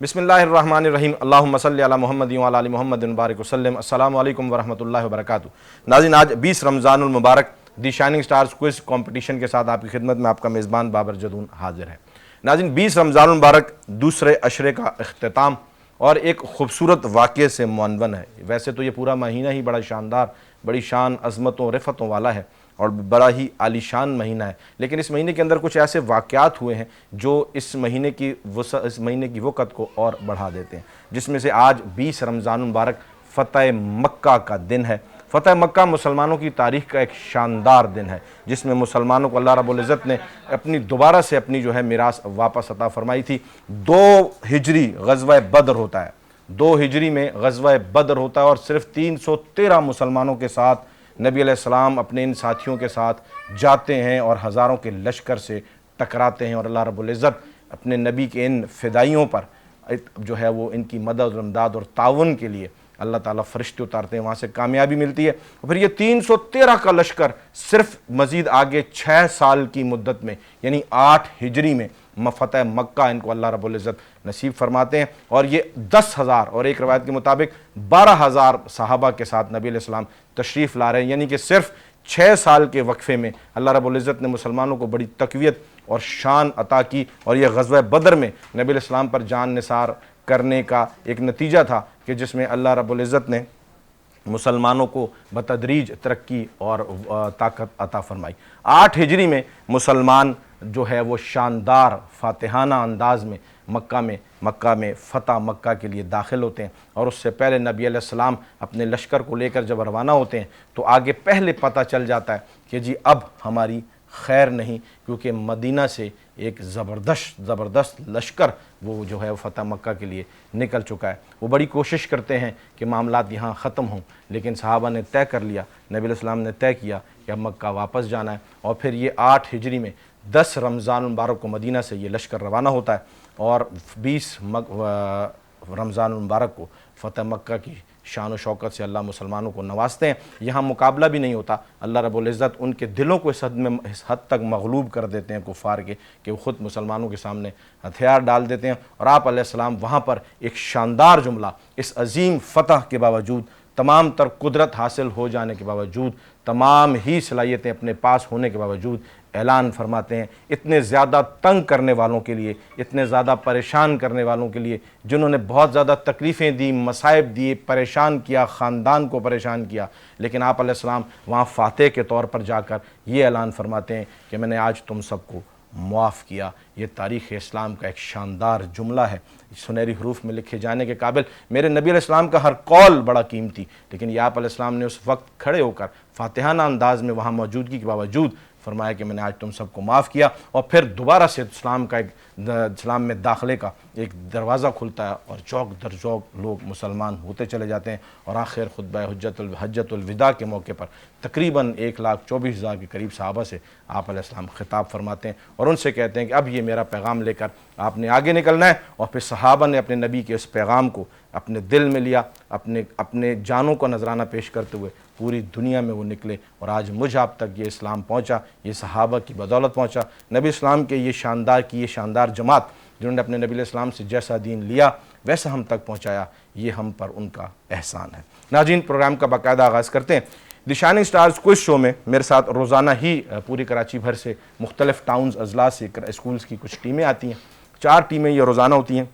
بسم اللہ الرحمن الرحیم، اللہم صلی علی محمد وعلی آل محمد وبارک وسلم۔ السلام علیکم ورحمۃ اللہ وبرکاتہ۔ ناظرین، آج 20 رمضان المبارک دی شائننگ سٹارز کوئز کمپٹیشن کے ساتھ آپ کی خدمت میں آپ کا میزبان بابر جدون حاضر ہے۔ ناظرین، 20 رمضان المبارک دوسرے عشرے کا اختتام اور ایک خوبصورت واقعے سے معنون ہے۔ ویسے تو یہ پورا مہینہ ہی بڑا شاندار، بڑی شان، عظمتوں، رفتوں والا ہے اور بڑا ہی عالی شان مہینہ ہے، لیکن اس مہینے کے اندر کچھ ایسے واقعات ہوئے ہیں جو اس مہینے کی وقت کو اور بڑھا دیتے ہیں، جس میں سے آج 20 رمضان المبارک فتح مکہ کا دن ہے۔ فتح مکہ مسلمانوں کی تاریخ کا ایک شاندار دن ہے، جس میں مسلمانوں کو اللہ رب العزت نے دوبارہ سے اپنی میراث واپس عطا فرمائی تھی۔ 2 ہجری غزوہ بدر ہوتا ہے، 2 ہجری میں غزوہ بدر ہوتا ہے اور صرف 313 مسلمانوں کے ساتھ نبی علیہ السلام اپنے ان ساتھیوں کے ساتھ جاتے ہیں اور ہزاروں کے لشکر سے ٹکراتے ہیں، اور اللہ رب العزت اپنے نبی کے ان فدائیوں پر وہ ان کی مدد و امداد اور تعاون کے لیے اللہ تعالیٰ فرشتے اتارتے ہیں، وہاں سے کامیابی ملتی ہے۔ اور پھر یہ 313 کا لشکر صرف مزید آگے 6 سال کی مدت میں، یعنی 8 ہجری میں فتح مکہ ان کو اللہ رب العزت نصیب فرماتے ہیں، اور یہ 10,000 اور ایک روایت کے مطابق 12,000 صحابہ کے ساتھ نبی علیہ السلام تشریف لا رہے ہیں، یعنی کہ صرف 6 سال کے وقفے میں اللہ رب العزت نے مسلمانوں کو بڑی تقویت اور شان عطا کی، اور یہ غزوہ بدر میں نبی علیہ السلام پر جان نثار کرنے کا ایک نتیجہ تھا کہ جس میں اللہ رب العزت نے مسلمانوں کو بتدریج ترقی اور طاقت عطا فرمائی۔ 8 ہجری میں مسلمان وہ شاندار فاتحانہ انداز میں مکہ میں فتح مکہ کے لیے داخل ہوتے ہیں، اور اس سے پہلے نبی علیہ السلام اپنے لشکر کو لے کر جب روانہ ہوتے ہیں تو آگے پہلے پتہ چل جاتا ہے کہ جی اب ہماری خیر نہیں، کیونکہ مدینہ سے ایک زبردست لشکر وہ فتح مکہ کے لیے نکل چکا ہے۔ وہ بڑی کوشش کرتے ہیں کہ معاملات یہاں ختم ہوں، لیکن صحابہ نے طے کر لیا، نبی علیہ السلام نے طے کیا کہ اب مکہ واپس جانا ہے، اور پھر یہ 8 ہجری میں 10 رمضان المبارک کو مدینہ سے یہ لشکر روانہ ہوتا ہے، اور 20 رمضان المبارک کو فتح مکہ کی شان و شوکت سے اللہ مسلمانوں کو نوازتے ہیں۔ یہاں مقابلہ بھی نہیں ہوتا، اللہ رب العزت ان کے دلوں کو اس حد تک مغلوب کر دیتے ہیں کفار کے کہ وہ خود مسلمانوں کے سامنے ہتھیار ڈال دیتے ہیں، اور آپ علیہ السلام وہاں پر ایک شاندار جملہ، اس عظیم فتح کے باوجود، تمام تر قدرت حاصل ہو جانے کے باوجود، تمام ہی صلاحیتیں اپنے پاس ہونے کے باوجود اعلان فرماتے ہیں اتنے زیادہ تنگ کرنے والوں کے لیے، اتنے زیادہ پریشان کرنے والوں کے لیے، جنہوں نے بہت زیادہ تکلیفیں دی، مصائب دیے، پریشان کیا، خاندان کو پریشان کیا، لیکن آپ علیہ السلام وہاں فاتح کے طور پر جا کر یہ اعلان فرماتے ہیں کہ میں نے آج تم سب کو معاف کیا۔ یہ تاریخ اسلام کا ایک شاندار جملہ ہے، سنہری حروف میں لکھے جانے کے قابل۔ میرے نبی علیہ السلام کا ہر قول بڑا قیمتی، لیکن یہ آپ علیہ السلام نے اس وقت کھڑے ہو کر فاتحانہ انداز میں وہاں موجودگی کے باوجود فرمایا کہ میں نے آج تم سب کو معاف کیا، اور پھر دوبارہ سے اسلام میں داخلے کا ایک دروازہ کھلتا ہے، اور چوک در چوک لوگ مسلمان ہوتے چلے جاتے ہیں، اور آخر خطبہ حجت الوداع کے موقع پر تقریباً 1,24,000 کے قریب صحابہ سے آپ علیہ السلام خطاب فرماتے ہیں، اور ان سے کہتے ہیں کہ اب یہ میرا پیغام لے کر آپ نے آگے نکلنا ہے۔ اور پھر صحابہ نے اپنے نبی کے اس پیغام کو اپنے دل میں لیا، اپنے جانوں کو نذرانہ پیش کرتے ہوئے پوری دنیا میں وہ نکلے، اور آج مجھ آپ تک یہ اسلام پہنچا، یہ صحابہ کی بدولت پہنچا۔ نبی اسلام کے یہ شاندار جماعت جنہوں نے اپنے نبی علیہ السلام سے جیسا دین لیا ویسا ہم تک پہنچایا، یہ ہم پر ان کا احسان ہے۔ ناظرین، پروگرام کا باقاعدہ آغاز کرتے ہیں۔ دی شائننگ سٹارز کوئز شو میں میرے ساتھ روزانہ ہی پوری کراچی بھر سے مختلف ٹاؤنز، اضلاع سے اسکولز کی کچھ ٹیمیں آتی ہیں، 4 ٹیمیں یہ روزانہ ہوتی ہیں۔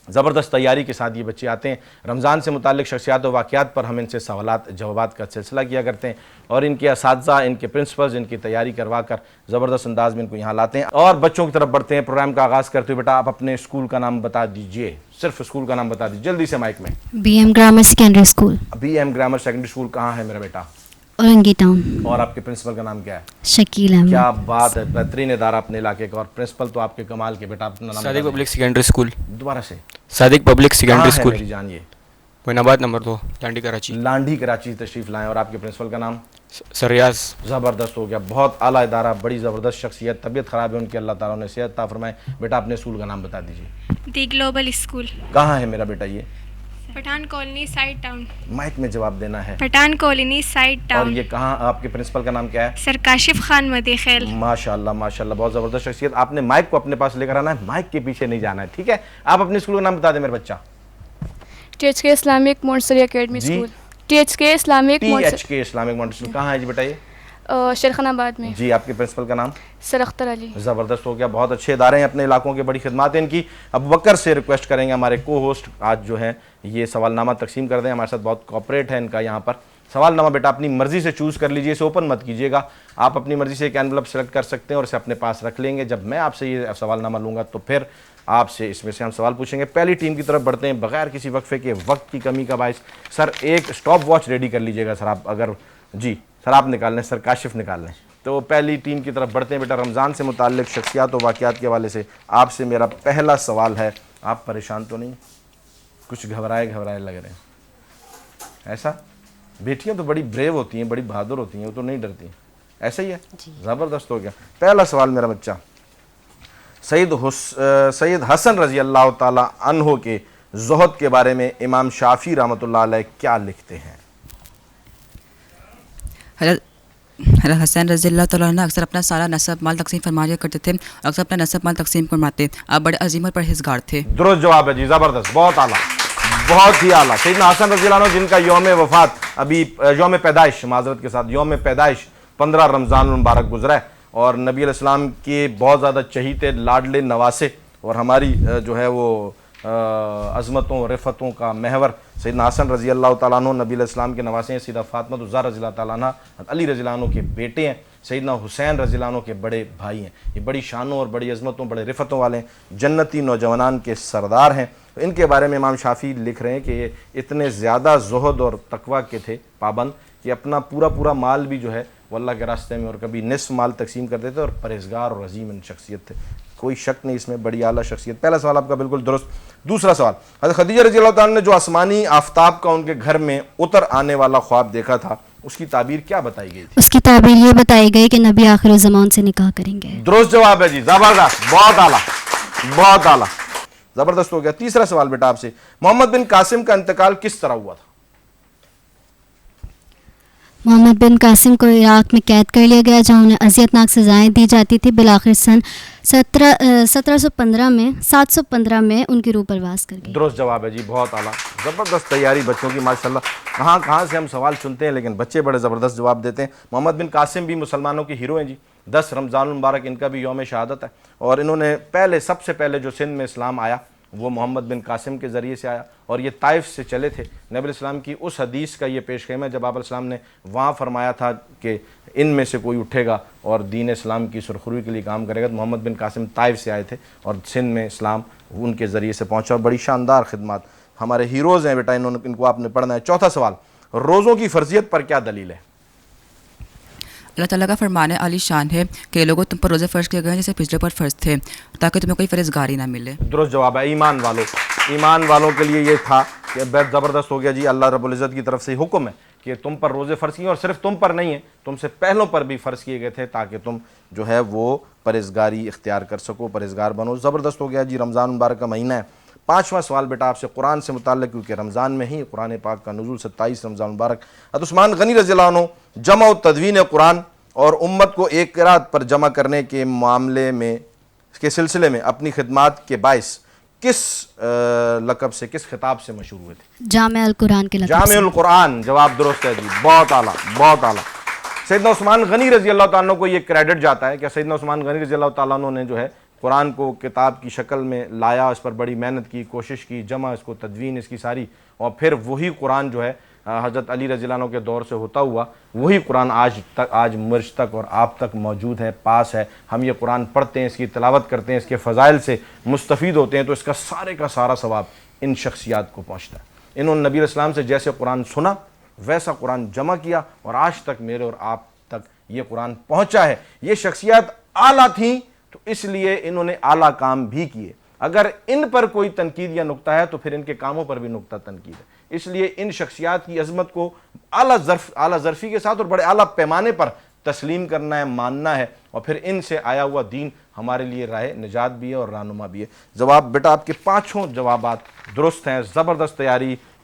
زبردست تیاری کے ساتھ یہ بچے آتے ہیں، رمضان سے متعلق شخصیات و واقعات پر ہم ان سے سوالات جوابات کا سلسلہ کیا کرتے ہیں، اور ان کے اساتذہ، ان کے پرنسپلز ان کی تیاری کروا کر زبردست انداز میں ان کو یہاں لاتے ہیں۔ اور بچوں کی طرف بڑھتے ہیں، پروگرام کا آغاز کرتے ہوئے بیٹا آپ اپنے اسکول کا نام بتا دیجئے، صرف اسکول کا نام بتا دیجئے جلدی سے مائک میں۔ B M grammar secondary school. B M grammar secondary school کہاں ہے میرا بیٹا؟ اورنگی ٹاؤن۔ اور آپ کے پرنسپل کا نام کیا ہے؟ شکیل احمد۔ کیا بات ہے، بہترین ادارہ اپنے علاقے کا، اور پرنسپل تو آپ کے کمال کے۔ بیٹا اپنا نام؟ صادق پبلک سیکنڈری اسکول۔ دوبارہ سے۔ صادق پبلک سیکنڈری اسکول، میری جان یہ معین آباد نمبر 2، لانڈھی کراچی۔ لانڈھی کراچی تشریف لائیں۔ اور آپ کے پرنسپل کا نام؟ سریاض۔ زبردست ہو گیا، بہت اعلیٰ ادارہ، بڑی زبردست شخصیت، طبیعت خراب ہے ان کی، اللہ تعالیٰ نے صحت عطا فرمائے۔ بیٹا اپنے اسکول کا نام بتا دیجیے۔ The global school. کہاں ہے میرا بیٹا یہ؟ Pathan colony side town. Mic میں جواب دینا ہے. پٹھان کالونی سائڈ اور ٹاؤن. یہ کہاں؟ آپ کے پرنسپل کا نام کیا ہے؟ سر کاشف خان مدی خیل. ماشاء اللہ ماشاء اللہ، بہت زبردست شخصیت. آپ نے مائک کو اپنے پاس لے کر آنا ہے، مائک کے پیچھے نہیں جانا ہے، ٹھیک ہے؟ آپ اپنے اسکول کا نام بتا دیں میرے بچہ. T H K Islamic Montessori academy school. T H K Islamic Montessori کہاں ہے جی بیٹا یہ؟ شیرخان آباد میں. جی آپ کے پرنسپل کا نام؟ سر اختر علی. زبردست ہو گیا، بہت اچھے ادارے ہیں اپنے علاقوں کے، بڑی خدمات ہیں ان کی. ابو بکر سے ریکویسٹ کریں گے ہمارے کو ہوسٹ آج جو ہے یہ سوال نامہ تقسیم کر دیں، ہمارے ساتھ بہت کوآپریٹ ہے ان کا یہاں پر. سوال نامہ بیٹا اپنی مرضی سے چوز کر لیجئے، اسے اوپن مت کیجیے گا. آپ اپنی مرضی سے ایک انویلپ سلیکٹ کر سکتے ہیں اور اسے اپنے پاس رکھ لیں گے. جب میں آپ سے یہ سوال نامہ لوں گا تو پھر آپ سے اس میں سے ہم سوال پوچھیں گے. پہلی ٹیم کی طرف بڑھتے ہیں بغیر کسی وقفے کے، وقت کی کمی کا باعث. سر ایک سٹاپ واچ ریڈی کر لیجئے گا سر آپ، اگر جی سر آپ نکال لیں، سر کاشف نکال لیں. تو پہلی ٹیم کی طرف بڑھتے ہیں بیٹا. رمضان سے متعلق شخصیات و واقعات کے حوالے سے آپ سے میرا پہلا سوال ہے. آپ پریشان تو نہیں؟ کچھ گھبرائے لگ رہے ہیں ایسا؟ بیٹیاں تو بڑی بریو ہوتی ہیں، بڑی بہادر ہوتی ہیں، وہ تو نہیں ڈرتی ہیں، ایسا ہی ہے؟ زبردست ہو گیا. پہلا سوال میرا بچہ، سید حسن رضی اللہ تعالی عنہ کے زہد کے بارے میں امام شافعی رحمۃ اللہ علیہ کیا لکھتے ہیں؟ حضرت حسین رضی اللہ تعالیٰ عنہ اکثر اپنا سارا نصب مال تقسیم فرمایا کرتے تھے، اکثر اپنا نصب مال تقسیم فرماتے. آپ بڑے عظیم اور پرہیزگار تھے. درست جواب ہے جی، زبردست، بہت اعلیٰ، بہت ہی اعلیٰ. سیدنا حسن رضی اللہ عنہ جن کا یوم وفات ابھی یوم پیدائش معذرت کے ساتھ یوم پیدائش 15 رمضان المبارک گزرا ہے، اور نبی علیہ السلام کے بہت زیادہ چہیتے، لاڈلے، نواسے، اور ہماری جو ہے وہ عظمتوں رفتوں کا محور سیدنا حسن رضی اللہ تعالیٰ عنہ نبی علیہ السلام کے نواسے ہیں. سیدہ فاطمہ الزہرا رضی اللہ تعالیٰ عنہ علی رضی اللہ عنہ کے بیٹے ہیں. سیدنا حسین رضی اللہ عنہ کے بڑے بھائی ہیں. یہ بڑی شانوں اور بڑی عظمتوں، بڑے رفتوں والے ہیں، جنتی نوجوانان کے سردار ہیں. ان کے بارے میں امام شافعی لکھ رہے ہیں کہ یہ اتنے زیادہ زہد اور تقویٰ کے تھے پابند کہ اپنا پورا مال بھی جو ہے وہ اللہ کے راستے میں، اور کبھی نصف مال تقسیم کر دیتے، اور پرہیزگار اور عظیم شخصیت تھے، کوئی شک نہیں اس میں، بڑی اعلیٰ شخصیت. پہلا سوال آپ کا بالکل درست. دوسرا سوال، حضرت خدیجہ رضی اللہ تعالیٰ نے جو آسمانی آفتاب کا ان کے گھر میں اتر آنے والا خواب دیکھا تھا، اس کی تعبیر کیا بتائی گئی تھی؟ اس کی تعبیر یہ بتائی گئی کہ نبی آخر الزمان سے نکاح کریں گے. درست جواب ہے جی، زبردست، بہت اعلیٰ، بہت اعلیٰ، زبردست ہو گیا. تیسرا سوال بیٹا آپ سے، محمد بن قاسم کا انتقال کس طرح ہوا تھا؟ محمد بن قاسم کو عراق میں قید کر لیا گیا جہاں انہیں اذیتناک سزائیں دی جاتی تھی. بالآخر سن 715 میں ان کی روح پرواز کر گئی. درست جواب ہے جی، بہت اعلیٰ، زبردست تیاری بچوں کی ماشاءاللہ. کہاں سے ہم سوال چنتے ہیں لیکن بچے بڑے زبردست جواب دیتے ہیں. محمد بن قاسم بھی مسلمانوں کے ہیرو ہیں جی. 10 رمضان المبارک ان کا بھی یوم شہادت ہے، اور انہوں نے سب سے پہلے جو سندھ میں اسلام آیا وہ محمد بن قاسم کے ذریعے سے آیا، اور یہ طائف سے چلے تھے. نبی علیہ السلام کی اس حدیث کا یہ پیش خیم ہے جب آپ علیہ السلام نے وہاں فرمایا تھا کہ ان میں سے کوئی اٹھے گا اور دین اسلام کی سرخروئی کے لیے کام کرے گا، تو محمد بن قاسم طائف سے آئے تھے اور سندھ میں اسلام ان کے ذریعے سے پہنچا. بڑی شاندار خدمات، ہمارے ہیروز ہیں بیٹا، ان کو آپ نے پڑھنا ہے. چوتھا سوال، روزوں کی فرضیت پر کیا دلیل ہے؟ اللہ تعالیٰ کا فرمان عالی شان ہے کہ لوگوں تم پر روزے فرض کیے گئے ہیں جیسے پچھلے پر فرض تھے، تاکہ تمہیں کوئی فرضگاری نہ ملے. درست جواب ہے، ایمان والوں کے لیے یہ تھا کہ بہت زبردست ہو گیا جی. اللہ رب العزت کی طرف سے حکم ہے کہ تم پر روزے فرض کیے، اور صرف تم پر نہیں ہیں، تم سے پہلوں پر بھی فرض کیے گئے تھے تاکہ تم جو ہے وہ پرہیزگاری اختیار کر سکو، پرہیزگار بنو. زبردست ہو گیا جی. رمضان مبارک کا مہینہ ہے. 5واں سوال بیٹا آپ سے قرآن سے متعلق، کیونکہ رمضان میں ہی قرآن پاک کا نزول 27 رمضان مبارک. حضرت عثمان غنی رضی اللہ عنہ جمع و تدوین قرآن اور امت کو ایک قرات پر جمع کرنے کے معاملے میں کے سلسلے میں اپنی خدمات کے باعث کس لقب سے، کس خطاب سے مشہور ہوئے تھے؟ جامع القرآن کے لقب سے. جامع القرآن، جواب درست ہے جی، بہت اعلیٰ، بہت اعلیٰ. سیدنا عثمان غنی رضی اللہ تعالیٰ عنہ کو یہ کریڈٹ جاتا ہے کہ سیدنا عثمان غنی رضی اللہ تعالیٰ عنہ نے جو ہے قرآن کو کتاب کی شکل میں لایا، اس پر بڑی محنت کی، کوشش کی، جمع، اس کو تدوین اس کی ساری، اور پھر وہی قرآن جو ہے حضرت علی رضی اللہ عنہ کے دور سے ہوتا ہوا وہی قرآن آج مرج تک اور آپ تک موجود ہے، پاس ہے. ہم یہ قرآن پڑھتے ہیں، اس کی تلاوت کرتے ہیں، اس کے فضائل سے مستفید ہوتے ہیں، تو اس کا سارا ثواب ان شخصیات کو پہنچتا ہے. انہوں نے نبی علیہ السلام سے جیسے قرآن سنا ویسا قرآن جمع کیا، اور آج تک میرے اور آپ تک یہ قرآن پہنچا ہے. یہ شخصیات اعلیٰ تھیں تو اس لیے انہوں نے اعلیٰ کام بھی کیے. اگر ان پر کوئی تنقید یا نقطہ ہے تو پھر ان کے کاموں پر بھی نقطہ تنقید ہے. اس لیے ان شخصیات کی عظمت کو اعلیٰ ظرفی کے ساتھ اور بڑے اعلیٰ پیمانے پر تسلیم کرنا ہے، ماننا ہے، اور پھر ان سے آیا ہوا دین ہمارے لیے راہ نجات بھی ہے اور رہنما بھی ہے. جواب بیٹا آپ کے 5 جوابات درست ہیں، زبردست تیاری.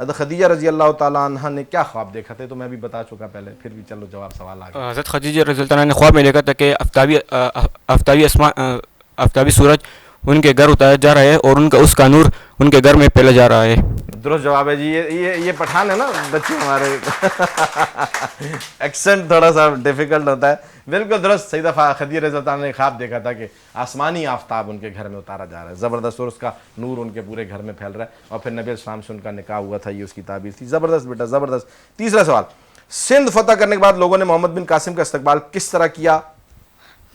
حضرت خدیجہ رضی اللہ تعالیٰ عنہ نے کیا خواب دیکھا تھا؟ تو میں بھی بتا چکا پہلے، پھر بھی چلو جواب سوال آ گیا. حضرت خدیجہ رضی اللہ عنہ نے خواب میں دیکھا تھا کہ آفتابی سورج ان کے گھر اتارا جا رہا ہے اور ان کا اس کا نور ان کے گھر میں پھیلا جا رہا ہے. درست جواب ہے جی. یہ پٹھان ہے نا بچے ہمارے، ایکسنٹ تھوڑا سا ڈیفیکلٹ ہوتا ہے. بالکل درست. سیدہ خدیجہ رضی اللہ عنہ نے خواب دیکھا تھا کہ آسمانی آفتاب ان کے گھر میں اتارا جا رہا ہے زبردست، اور اس کا نور ان کے پورے گھر میں پھیل رہا ہے، اور پھر نبی علیہ السلام سے ان کا نکاح ہوا تھا، یہ اس کی تعبیر تھی. زبردست بیٹا زبردست. تیسرا سوال، سندھ فتح کرنے کے بعد لوگوں نے محمد بن قاسم کا استقبال کس طرح کیا؟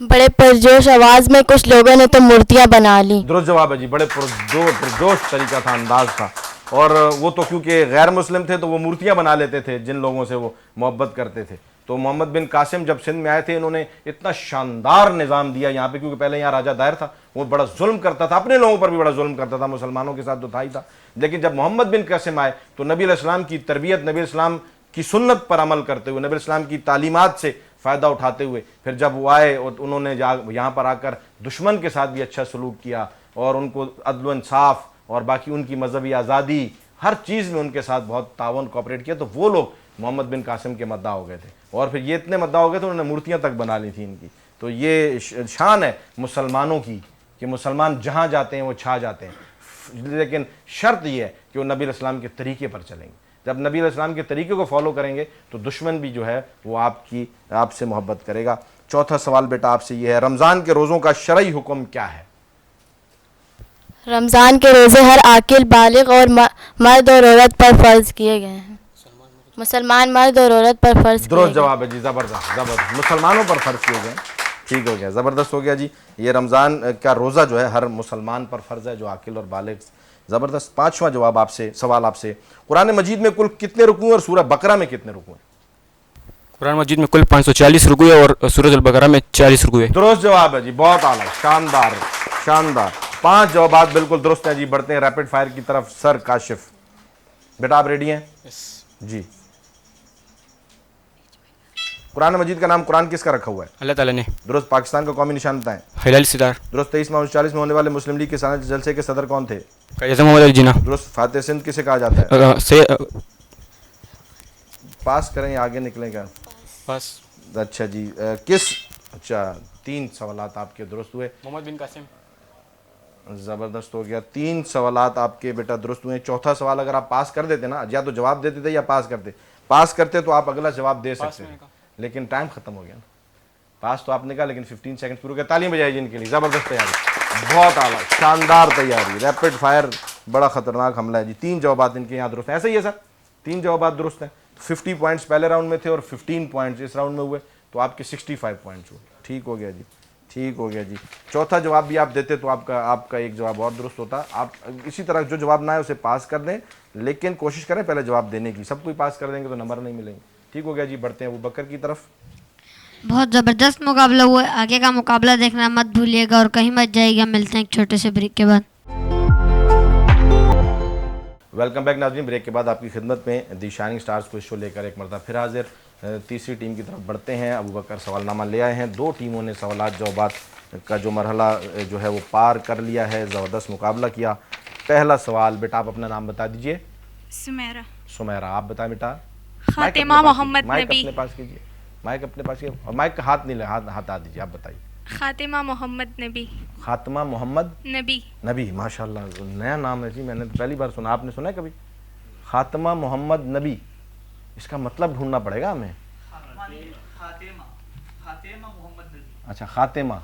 بڑے پرجوش آواز میں کچھ لوگوں نے تو مورتیاں بنا لی. درست جواب ہے جی. بڑے پرجوش طریقہ تھا، انداز تھا، اور وہ تو کیونکہ غیر مسلم تھے تو وہ مورتیاں بنا لیتے تھے جن لوگوں سے وہ محبت کرتے تھے. تو محمد بن قاسم جب سندھ میں آئے تھے، انہوں نے اتنا شاندار نظام دیا یہاں پہ، کیونکہ پہلے یہاں راجہ دائر تھا، وہ بڑا ظلم کرتا تھا، اپنے لوگوں پر بھی بڑا ظلم کرتا تھا، مسلمانوں کے ساتھ تو تھا ہی تھا. لیکن جب محمد بن قاسم آئے تو نبی علیہ السلام کی تربیت، نبی علیہ السلام کی سنت پر عمل کرتے ہوئے، نبی علیہ السلام کی تعلیمات سے فائدہ اٹھاتے ہوئے، پھر جب وہ آئے اور انہوں نے یہاں پر آ کر دشمن کے ساتھ بھی اچھا سلوک کیا، اور ان کو عدل و انصاف اور باقی ان کی مذہبی آزادی ہر چیز میں ان کے ساتھ بہت تعاون کوآپریٹ کیا، تو وہ لوگ محمد بن قاسم کے مداح ہو گئے تھے. اور پھر یہ اتنے مداح ہو گئے تھے انہوں نے مورتیاں تک بنا لی تھیں ان کی. تو یہ شان ہے مسلمانوں کی کہ مسلمان جہاں جاتے ہیں وہ چھا جاتے ہیں، لیکن شرط یہ ہے کہ وہ نبی علیہ السلام کے طریقے پر چلیں گے. جب نبی علیہ السلام کے طریقے کو فالو کریں گے تو دشمن بھی جو ہے وہ آپ سے محبت کرے گا. چوتھا سوال بیٹا آپ سے یہ ہے، رمضان کے روزوں کا شرعی حکم کیا ہے؟ رمضان کے روزے ہر عاقل بالغ اور مرد اور عورت پر فرض کیے گئے ہیں. مسلمان مرد اور عورت پر فرض کیے درست جواب ہے جی. زبردست مسلمانوں پر فرض کیے گئے. ٹھیک ہو گیا، زبردست ہو گیا جی. یہ رمضان کا روزہ جو ہے ہر مسلمان پر فرض ہے جو عاقل اور بالغ. زبردست. پانچواں جواب آپ سے، سوال آپ سے، قرآن مجید میں کل کتنے رکوع ہیں اور سورہ بقرہ میں کتنے رکوع ہیں؟ قرآن مجید میں کل 540 رکوع ہے اور سورۃ البقرہ میں 40 رکوع ہے. درست جواب ہے جی. بہت اعلیٰ، شاندار شاندار. 5 جوابات بالکل درست ہیں جی. بڑھتے ہیں ریپڈ فائر کی طرف. سر کاشف بیٹا آپ ریڈی ہیں؟ جی. قرآن مجید کا نام قرآن کس کا رکھا ہوا ہے؟ اللہ تعالیٰ نے. درست. پاکستان کا قومی نشان بتائیں. ہلال ستار. درست. 23 مارچ 1940 میں ہونے والے مسلم لیگ کے سالانہ جلسے کے صدر کون تھے؟ قائد اعظم محمد علی جناح. درست. فاتح سندھ کسے کہا جاتا ہے؟ پاس کریں آگے نکلیں گا. بس. اچھا جی. اچھا 3 سوالات آپ کے درست ہوئے. محمد بن قاسم. زبردست ہو گیا. 3 سوالات آپ کے بیٹا درست ہوئے. چوتھا سوال اگر آپ پاس کر دیتے نا، یا تو جواب دیتے تھے یا پاس کرتے تو آپ اگلا جواب دے سکتے ہیں، لیکن ٹائم ختم ہو گیا نا. پاس تو آپ نے کہا لیکن 15 سیکنڈ پورے. تعلیم بجائے جی ان کے لیے. زبردست تیاری، بہت اعلیٰ شاندار تیاری. ریپڈ فائر بڑا خطرناک حملہ ہے جی. 3 جوابات ان کے یہاں درست ہیں. ایسا ہی ہے سر، 3 جوابات درست ہیں. 50 پوائنٹس پہلے راؤنڈ میں تھے اور 15 پوائنٹس اس راؤنڈ میں ہوئے، تو آپ کے 65 پوائنٹس ہوئے. ٹھیک ہو گیا جی. ٹھیک ہو گیا جی. چوتھا جواب بھی آپ دیتے تو آپ کا ایک جواب اور درست ہوتا. آپ اسی طرح جو جواب نہ آئے اسے پاس کر دیں، لیکن کوشش کریں پہلے جواب دینے کی. سب کوئی پاس کر دیں گے تو نمبر نہیں ملیں گے. ٹھیک ہو گیا جی. بڑھتے ہیں ابو بکر کی طرف. بہت زبردست مقابلہ ہوا ہے. آگے کا مقابلہ دیکھنا مت بھولیے گا اور کہیں مت جائے گا. ملتے ہیں ایک چھوٹے سے بریک کے بعد. ویلکم بیک ناظرین. بریک کے بعد آپ کی خدمت میں دی شائننگ سٹارز کو شو لے کر ایک مرتبہ پھر حاضر. تیسری ٹیم کی طرف بڑھتے ہیں. ابو بکر سوال نامہ لے آئے ہیں. 2 ٹیموں نے سوالات جوابات کا جو مرحلہ جو ہے وہ پار کر لیا ہے. زبردست مقابلہ کیا. پہلا سوال بیٹا آپ اپنا نام بتا دیجئے. سمیرہ. سمیرہ. آپ بتائیں بیٹا. خاتمہ محمد مائک نبی. اپنے پاس کیجئے. مائک اپنے پاس کیجئے اور مائک کا ہاتھ نہیں لے، ہاتھ آ دیجئے. آپ بتائیے. خاتمہ محمد نبی. خاتمہ محمد نبی. نبی. ماشاءاللہ نیا نام ہے جی. میں نے پہلی بار سنا. آپ نے سنا ہے کبھی خاتمہ محمد نبی؟ اس کا مطلب ڈھونڈنا پڑے گا ہمیں. خاتمہ محمد نبی. اچھا خاتمہ.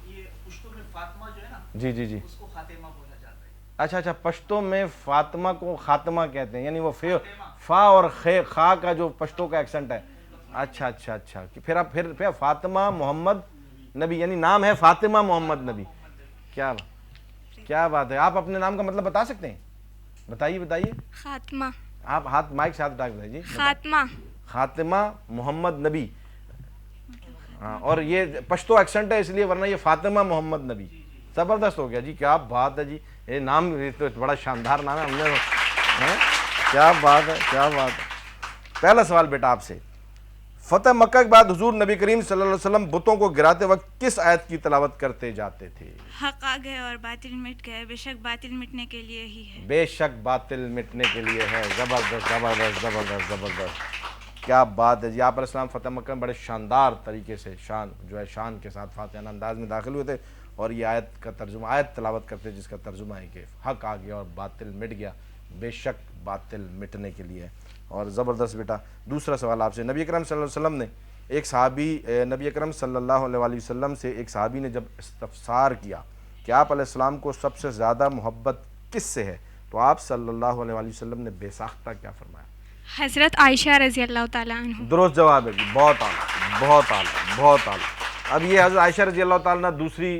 یہ پشتو میں فاطمہ جو ہے نا، جی جی جی. اس کو خاتمہ بولا جاتا ہے. اچھا پشتو میں فاطمہ کو خاتمہ کہتے ہیں، یعنی وہ فا اور خا کا جو پشتو کا ایکسنٹ ہے. اچھا پھر آپ پھر فاطمہ محمد نبی، یعنی نام ہے فاطمہ محمد نبی. کیا بات ہے. آپ اپنے نام کا مطلب بتا سکتے ہیں؟ بتائیے. خاتمہ. آپ ہاتھ مائک سے ہاتھ ڈاک دیں جی. خاتمہ محمد نبی. ہاں، اور یہ پشتو ایکسنٹ ہے اس لیے، ورنہ یہ فاطمہ محمد نبی. زبردست ہو گیا جی. کیا بات ہے جی. یہ نام تو بڑا شاندار نام ہے. ہم نے کیا بات ہے. پہلا سوال بیٹا آپ سے. فتح مکہ کے بعد حضور نبی کریم صلی اللہ علیہ وسلم بتوں کو گراتے وقت کس آیت کی تلاوت کرتے جاتے تھے؟ حق آ گئے اور باطل مٹ گئے، بے شک باطل مٹنے کے لیے ہی ہے۔ بے شک باطل مٹنے کے لیے ہے۔ زبردست زبردست زبردست زبردست، کیا بات ہے جی۔ آپ علیہ السلام فتح مکہ میں بڑے شاندار طریقے سے شان کے ساتھ فاتحانہ انداز میں داخل ہوئے تھے، اور یہ آیت کا ترجمہ، آیت تلاوت کرتے جس کا ترجمہ ہے کہ حق آ گیا اور باطل مٹ گیا، بے شک باطل مٹنے کے لیے۔ اور زبردست بیٹا۔ دوسرا سوال آپ سے، نبی اکرم صلی اللہ علیہ وسلم نے ایک صحابی، نبی اکرم صلی اللہ علیہ وسلم سے ایک صحابی نے جب استفسار کیا کہ آپ علیہ السلام کو سب سے زیادہ محبت کس سے ہے، تو آپ صلی اللہ علیہ وسلم نے بے ساختہ کیا فرمایا؟ حضرت عائشہ رضی اللہ تعالیٰ عنہ۔ درست جواب ہے جی، بہت اعلیٰ بہت اعلیٰ بہت اعلیٰ۔ اب یہ حضرت عائشہ رضی اللہ تعالیٰ عنہ دوسری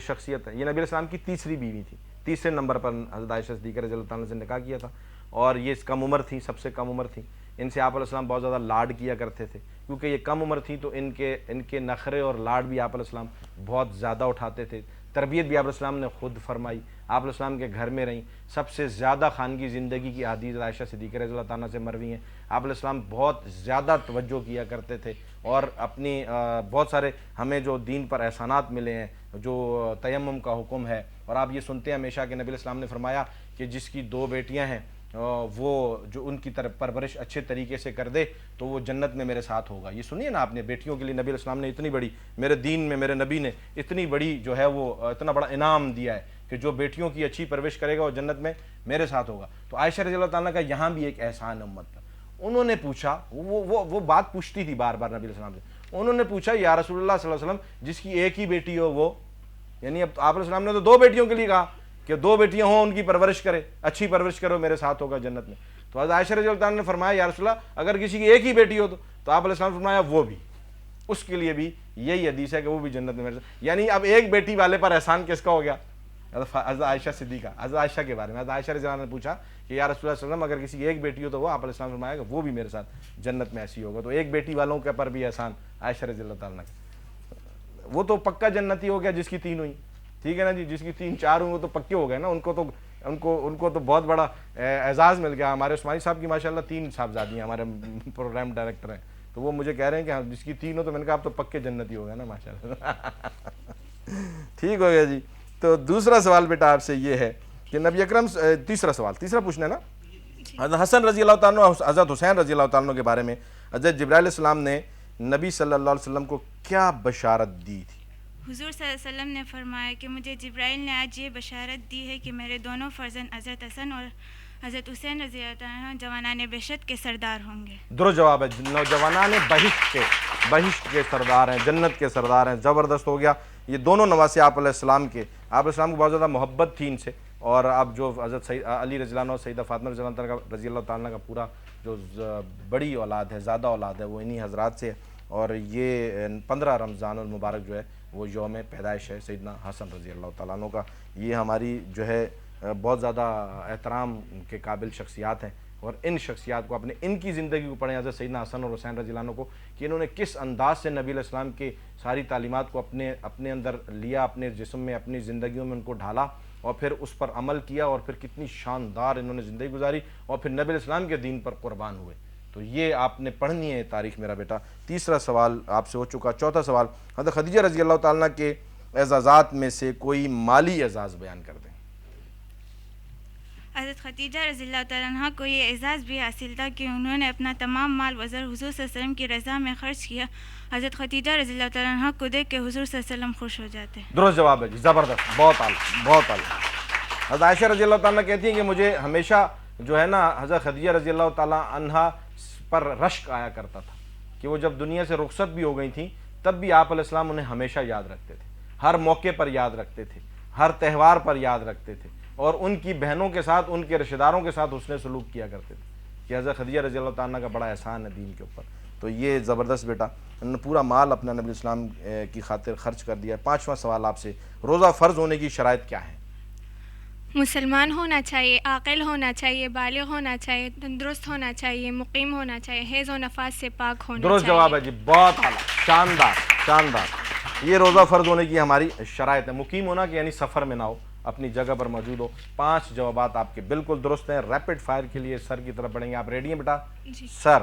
شخصیت ہے، یہ نبی علیہ السلام کی تیسری بیوی تھی، تیسرے نمبر پر حضرت عائشہ صدیقہ رضی اللہ تعالیٰ عنہ سے نکاح کیا تھا، اور یہ کم عمر تھیں، سب سے کم عمر تھیں۔ ان سے آپ علیہ السلام بہت زیادہ لاڈ کیا کرتے تھے، کیونکہ یہ کم عمر تھیں تو ان کے نخرے اور لاڈ بھی آپ علیہ السلام بہت زیادہ اٹھاتے تھے۔ تربیت بھی آپ علیہ السلام نے خود فرمائی، آپ علیہ السلام کے گھر میں رہیں۔ سب سے زیادہ خانگی زندگی کی احادیث عائشہ صدیقہ رضی اللہ تعالیٰ سے مروی ہیں۔ آپ علیہ السلام بہت زیادہ توجہ کیا کرتے تھے، اور اپنی بہت سارے ہمیں جو دین پر احسانات ملے ہیں، جو تیمم کا حکم ہے، اور آپ یہ سنتے ہیں ہمیشہ کہ نبی علیہ السلام نے فرمایا کہ جس کی 2 بیٹیاں ہیں وہ جو ان کی طرف پرورش اچھے طریقے سے کر دے تو وہ جنت میں میرے ساتھ ہوگا۔ یہ سنیے نا آپ نے، بیٹیوں کے لیے نبی علیہ السلام نے اتنی بڑی، میرے دین میں میرے نبی نے اتنی بڑی جو ہے وہ اتنا بڑا انعام دیا ہے کہ جو بیٹیوں کی اچھی پرورش کرے گا وہ جنت میں میرے ساتھ ہوگا۔ تو عائشہ رضی اللہ تعالیٰ کا یہاں بھی ایک احسان امت پر۔ انہوں نے پوچھا، وہ بات پوچھتی تھی بار بار نبی علیہ السلام سے، انہوں نے پوچھا یا رسول اللہ صلی اللہ علیہ وسلم جس کی ایک ہی بیٹی ہو وہ، یعنی اب آپ علیہ السلام نے تو 2 بیٹیوں کے لیے کہا کہ 2 بیٹیاں ہوں، ان کی پرورش کرے، اچھی پرورش کرو، میرے ساتھ ہوگا جنت میں۔ تو حضرت عائشہ رضی اللہ عنہ نے فرمایا یا رسول اللہ اگر کسی کی ایک ہی بیٹی ہو تو آپ علیہ السلام نے فرمایا وہ بھی، اس کے لیے بھی یہی حدیث ہے کہ وہ بھی جنت میں میرے ساتھ۔ یعنی اب ایک بیٹی والے پر احسان کس کا ہو گیا؟ حضرت عائشہ صدیقہ، حضرت عائشہ کے بارے میں حضرت عائشہ رضی اللہ عنہ نے پوچھا کہ یا رسول اللہ صلی اللہ علیہ وسلم اگر کسی کی ایک بیٹی ہو تو وہ، آپ علیہ السلام نے فرمایا کہ وہ بھی میرے ساتھ جنت میں ایسی ہوگا۔ تو ایک بیٹی والوں کے پر بھی احسان عائشہ رضی اللہ تعالیٰ کا، وہ تو پکا جنتی ہو گیا جس کی 3 ہوئی، ٹھیک ہے نا جی، جس کی 3 4 ہوئی وہ تو پکے ہو گئے نا، ان کو تو بہت بڑا اعزاز مل گیا۔ ہمارے عثمانی صاحب کی ماشاءاللہ 3 صاحبزادی ہیں، ہمارے پروگرام ڈائریکٹر ہیں، تو وہ مجھے کہہ رہے ہیں کہ جس کی 3 ہو، تو میں نے کہا آپ تو پکے جنتی ہو گئے نا ماشاءاللہ۔ ٹھیک ہو گیا جی۔ تو دوسرا سوال بیٹا آپ سے یہ ہے کہ نبی اکرم، تیسرا پوچھنا ہے نا، حضرت حسن رضی اللہ تعالیٰ عنہ، حضرت حسین رضی اللہ تعالیٰ عنہ کے بارے میں حضرت جبرائیل علیہ السلام نے نبی صلی اللہ علیہ وسلم کو کیا بشارت دی تھی؟ حضور صلی اللہ علیہ وسلم نے فرمایا کہ مجھے جبرائیل نے آج یہ بشارت دی ہے کہ میرے دونوں فرزند حضرت حسن اور حضرت حسین رضی اللہ عنہ جوانان بہشت کے سردار ہوں گے۔ درست جواب ہے، نوجوانان بہشت کے سردار ہیں، جنت کے سردار ہیں۔ زبردست ہو گیا۔ یہ دونوں نواسے آپ علیہ السلام کے، آپ علیہ السلام کو بہت زیادہ محبت تھی ان سے، اور اب جو حضرت علی رضی اللہ عنہ، سیدہ فاطمہ رضی اللہ تعالیٰ کا پورا جو بڑی اولاد ہے، زیادہ اولاد ہے، وہ انہی حضرات سے ہے، اور یہ 15 رمضان المبارک جو ہے وہ یوم پیدائش ہے سیدنا حسن رضی اللہ تعالیٰ عنہ کا۔ یہ ہماری جو ہے بہت زیادہ احترام کے قابل شخصیات ہیں، اور ان شخصیات کو اپنے، ان کی زندگی کو پڑھیں حضرت سیدنا حسن اور حسین رضی اللہ عنہ کو، کہ انہوں نے کس انداز سے نبی علیہ السلام کے ساری تعلیمات کو اپنے اندر لیا، اپنے جسم میں، اپنی زندگیوں میں ان کو ڈھالا، اور پھر اس پر عمل کیا، اور پھر کتنی شاندار انہوں نے زندگی گزاری، اور پھر نبی علیہ السلام کے دین پر قربان ہوئے۔ تو یہ آپ نے پڑھنی ہے تاریخ میرا بیٹا۔ تیسرا سوال آپ سے ہو چکا۔ چوتھا سوال، حضرت خدیجہ رضی اللہ تعالیٰ کے اعزازات میں سے کوئی مالی اعزاز بیان کر دیں۔ حضرت خدیجہ رضی اللہ تعالیٰ عنہ کو یہ اعزاز بھی حاصل تھا کہ انہوں نے اپنا تمام مال وزر حضور صلی اللہ علیہ وسلم کی رضا میں خرچ کیا۔ حضرت خدیجہ رضی اللہ تعالیٰ عنہ کو دیکھ کے حضور صلی اللہ علیہ وسلم خوش ہو جاتے ہیں۔ درست جواب ہے جی، زبردست، بہت اعلیٰ بہت اعلیٰ۔ حضرت عائشہ رضی اللہ تعالیٰ کہتی ہیں کہ مجھے ہمیشہ جو ہے نا حضرت خدیجہ رضی اللہ تعالیٰ عنہ پر رشک آیا کرتا تھا، کہ وہ جب دنیا سے رخصت بھی ہو گئی تھیں تب بھی آپ علیہ السلام انہیں ہمیشہ یاد رکھتے تھے، ہر موقع پر یاد رکھتے تھے، ہر تہوار پر یاد رکھتے تھے، اور ان کی بہنوں کے ساتھ، ان کے رشتہ داروں کے ساتھ حسن سلوک کیا کرتے تھے، کہ حضرت خدیجہ رضی اللہ تعالیٰ کا بڑا احسان ہے دین کے اوپر۔ تو یہ زبردست بیٹا، انہوں نے پورا مال اپنا نبی اسلام کی خاطر خرچ کر دیا ہے۔ 5واں سوال آپ سے، روزہ فرض ہونے کی شرائط کیا ہیں؟ مسلمان ہونا چاہیے، عاقل ہونا چاہیے، بالغ ہونا چاہیے، تندرست ہونا چاہیے، مقیم ہونا چاہیے، حیض و نفاس سے پاک ہونا چاہیے۔ درست جواب ہے جی، بہت اعلیٰ، شاندار شاندار۔ یہ روزہ فرض ہونے کی ہماری شرائط ہے۔ مقیم ہونا کہ یعنی سفر میں نہ ہو، اپنی جگہ پر موجود ہو۔ 5 جوابات آپ کے بالکل درست ہیں۔ ریپڈ فائر کے لیے سر کی طرف بڑھیں گے، آپ ریڈی ہیں بیٹا؟ جی۔ سر،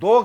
2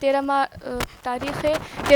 13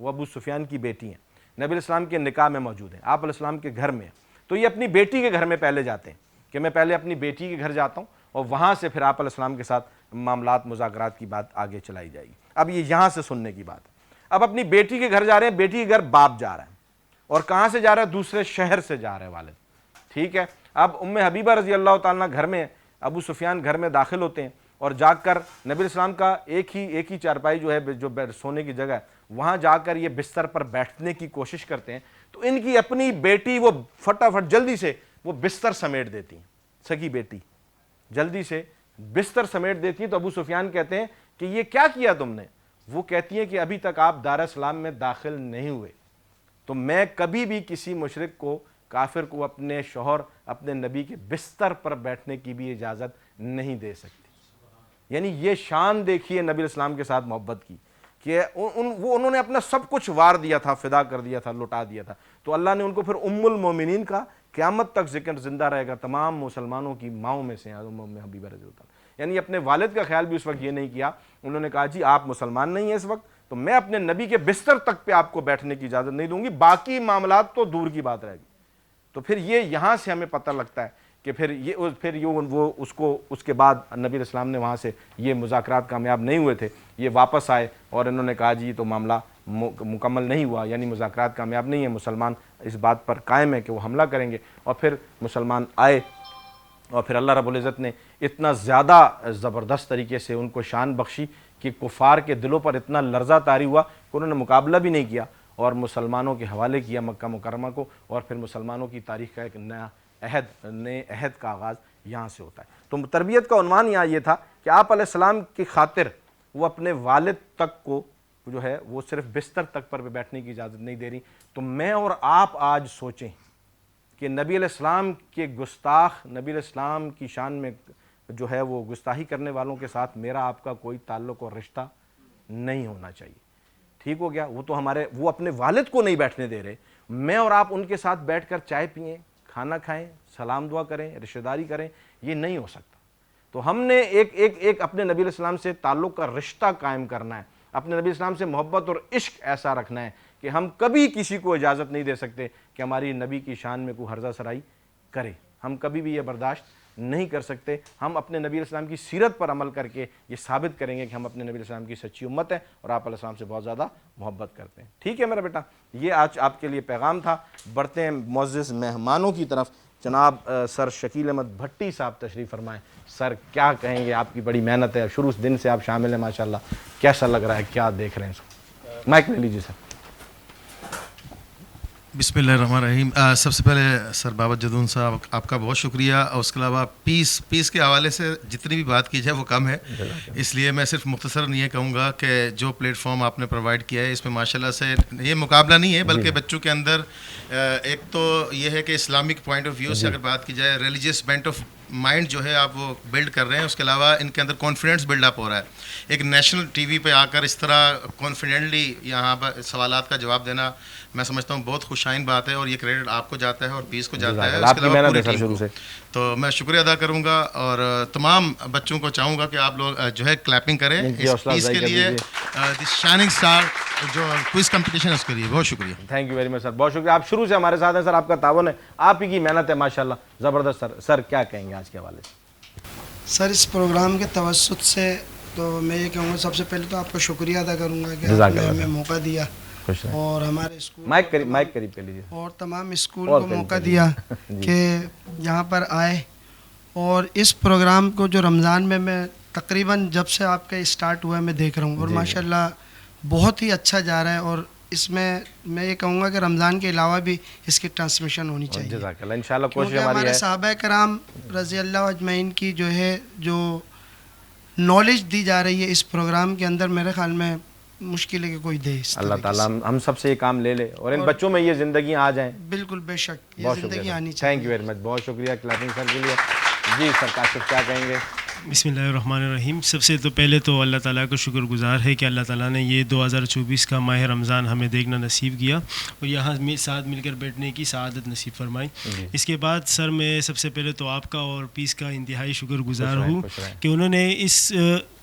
وہ ابو سفیان کی بیٹی ہیں, نبی علیہ السلام کے نکاح میں موجود ہیں, آپ علیہ السلام کے گھر میں ہیں. تو یہ اپنی بیٹی کے گھر میں پہلے جاتے ہیں کہ میں پہلے اپنی بیٹی کے گھر جاتا ہوں اور وہاں سے پھر آپ علیہ السلام کے ساتھ معاملات مذاکرات کی بات آگے چلائی جائے گی. اب یہ یہاں سے سننے کی بات ہے. اب اپنی بیٹی کے گھر جا رہے ہیں, بیٹی کے گھر باپ جا رہا ہے, اور کہاں سے جا رہا ہے؟ دوسرے شہر سے جا رہے ہیں والد. ٹھیک ہے, اب ام حبیبہ رضی اللہ تعالیٰ گھر میں, ابو سفیان گھر میں داخل ہوتے ہیں اور جا کر نبی علیہ السلام کا ایک ہی چارپائی جو ہے, جو سونے کی جگہ ہے, وہاں جا کر یہ بستر پر بیٹھنے کی کوشش کرتے ہیں. تو ان کی اپنی بیٹی وہ فٹافٹ جلدی سے وہ بستر سمیٹ دیتی ہیں, سگی بیٹی جلدی سے بستر سمیٹ دیتی ہیں. تو ابو سفیان کہتے ہیں کہ یہ کیا کیا تم نے؟ وہ کہتی ہیں کہ ابھی تک آپ دار اسلام میں داخل نہیں ہوئے, تو میں کبھی بھی کسی مشرک کو, کافر کو اپنے شوہر, اپنے نبی کے بستر پر بیٹھنے کی بھی اجازت نہیں دے سکتی. یعنی یہ شان دیکھیے نبی علیہ السلام کے ساتھ محبت کی کہ انہوں نے اپنا سب کچھ وار دیا تھا, فدا کر دیا تھا, لٹا دیا تھا. تو اللہ نے ان کو پھر ام المومنین کا قیامت تک ذکر زندہ رہے گا, تمام مسلمانوں کی ماؤں میں سے ام حبیبہ رضی اللہ عنہا. یعنی اپنے والد کا خیال بھی اس وقت یہ نہیں کیا, انہوں نے کہا جی آپ مسلمان نہیں ہیں اس وقت, تو میں اپنے نبی کے بستر تک پہ آپ کو بیٹھنے کی اجازت نہیں دوں گی, باقی معاملات تو دور کی بات رہے گی. تو پھر یہ یہاں سے ہمیں پتہ لگتا ہے کہ پھر وہ اس کے بعد نبی علیہ السلام نے وہاں سے, یہ مذاکرات کامیاب نہیں ہوئے تھے, یہ واپس آئے اور انہوں نے کہا جی تو معاملہ مکمل نہیں ہوا, یعنی مذاکرات کامیاب نہیں ہیں, مسلمان اس بات پر قائم ہے کہ وہ حملہ کریں گے. اور پھر مسلمان آئے اور پھر اللہ رب العزت نے اتنا زیادہ زبردست طریقے سے ان کو شان بخشی کہ کفار کے دلوں پر اتنا لرزہ طاری ہوا کہ انہوں نے مقابلہ بھی نہیں کیا اور مسلمانوں کے حوالے کیا مکہ مکرمہ کو. اور پھر مسلمانوں کی تاریخ کا ایک نئے عہد کا آغاز یہاں سے ہوتا ہے. تو تربیت کا عنوان یہاں یہ تھا کہ آپ علیہ السلام کی خاطر وہ اپنے والد تک کو جو ہے وہ صرف بستر تک پر بیٹھنے کی اجازت نہیں دے رہی. تو میں اور آپ آج سوچیں کہ نبی علیہ السلام کے گستاخ, نبی علیہ السلام کی شان میں جو ہے وہ گستاخی کرنے والوں کے ساتھ میرا آپ کا کوئی تعلق اور رشتہ نہیں ہونا چاہیے. ٹھیک ہو گیا, وہ تو وہ اپنے والد کو نہیں بیٹھنے دے رہے, میں اور آپ ان کے ساتھ بیٹھ کر چائے پئیں, کھانا کھائیں, سلام دعا کریں, رشتہ داری کریں, یہ نہیں ہو سکتا. تو ہم نے ایک اپنے نبی علیہ السلام سے تعلق کا رشتہ قائم کرنا ہے, اپنے نبی علیہ السلام سے محبت اور عشق ایسا رکھنا ہے کہ ہم کبھی کسی کو اجازت نہیں دے سکتے کہ ہماری نبی کی شان میں کوئی ہرزہ سرائی کرے. ہم کبھی بھی یہ برداشت نہیں کر سکتے. ہم اپنے نبی علیہ السلام کی سیرت پر عمل کر کے یہ ثابت کریں گے کہ ہم اپنے نبی علیہ السلام کی سچی امت ہیں اور آپ علیہ السلام سے بہت زیادہ محبت کرتے ہیں. ٹھیک ہے میرا بیٹا, یہ آج آپ کے لیے پیغام تھا. بڑھتے ہیں معزز مہمانوں کی طرف. جناب سر شکیل احمد بھٹی صاحب تشریف فرمائیں. سر کیا کہیں گے, آپ کی بڑی محنت ہے, شروع دن سے آپ شامل ہیں ماشاءاللہ, کیسا لگ رہا ہے, کیا دیکھ رہے ہیں اس کو؟ مائک لے لیجیے سر. بسم اللہ الرحمن الرحیم. سب سے پہلے سر بابت جدون صاحب آپ کا بہت شکریہ, اور اس کے علاوہ پیس کے حوالے سے جتنی بھی بات کی جائے وہ کم ہے, اس لیے میں صرف مختصراً یہ کہوں گا کہ جو پلیٹ فارم آپ نے پرووائڈ کیا ہے اس میں ماشاءاللہ سے یہ مقابلہ نہیں ہے, بلکہ بچوں کے اندر ایک تو یہ ہے کہ اسلامک پوائنٹ آف ویو سے اگر بات کی جائے, ریلیجیس بینٹ آف مائنڈ جو ہے آپ وہ بلڈ کر رہے ہیں. اس کے علاوہ ان کے اندر کانفیڈنس بلڈ اپ ہو رہا ہے. ایک نیشنل ٹی وی پہ آ کر اس طرح کانفیڈنٹلی یہاں پر سوالات کا جواب دینا میں سمجھتا ہوں بہت خوشائن بات ہے, اور یہ کریڈٹ آپ کو جاتا ہے اور پیس کو جاتا ہے, اس کے علاوہ پوری ٹیم کو. تو میں شکریہ ادا کروں گا اور تمام بچوں کو چاہوں گا کہ آپ لوگ جو ہے کلیپنگ کریں اس پیس کے لیے, شائننگ اسٹار جو کوئز کمپٹیشن ہے اس کے لیے. بہت شکریہ. تھینک یو ویری مچ سر, بہت شکریہ. آپ شروع سے ہمارے ساتھ ہیں سر, آپ کا تعاون ہے, آپ ہی کی محنت ہے ماشاءاللہ, زبردست. سر کیا کہیں گے آج کے حوالے سے؟ سر اس پروگرام کے توسط سے تو میں یہ کہوں گا, سب سے پہلے تو آپ کا شکریہ ادا کروں گا کہ آپ نے ہمیں موقع دیا اور ہمارے اسکول مائک قریب کر لیجیے, اور تمام اسکول کو موقع دیا کہ یہاں پر آئے. اور اس پروگرام کو جو رمضان میں تقریباً جب سے آپ کا اسٹارٹ ہوا ہے میں دیکھ رہا ہوں, اور ماشاءاللہ بہت ہی اچھا جا رہا ہے. اور اس میں یہ کہوں گا کہ رمضان کے علاوہ بھی اس کی ٹرانسمیشن ہونی چاہیے. جزاک اللہ, انشاءاللہ کوشش کیونکہ ہماری ہے. ہمارے صحابہ کرام رضی اللہ اجمعین کی جو ہے جو نالج دی جا رہی ہے اس پروگرام کے اندر, میرے خیال میں مشکل ہے کہ کوئی دے. اللہ تعالیٰ ہم سب سے یہ کام لے لے اور ان بچوں میں یہ زندگیاں آ جائیں. بالکل بے شک یہ زندگی آنی چاہیے. تھینک یو ویری مچ, بہت شکریہ کلیپنگ سر کے لیے. جی سر کاشف کیا کہیں گے؟ بسم اللہ الرحمن الرحیم. سب سے تو پہلے تو اللہ تعالیٰ کا شکر گزار ہے کہ اللہ تعالیٰ نے یہ 2024 کا ماہ رمضان ہمیں دیکھنا نصیب کیا اور یہاں ساتھ مل کر بیٹھنے کی سعادت نصیب فرمائی. اس کے بعد سر میں سب سے پہلے تو آپ کا اور پیس کا انتہائی شکر گزار ہوں کہ انہوں نے اس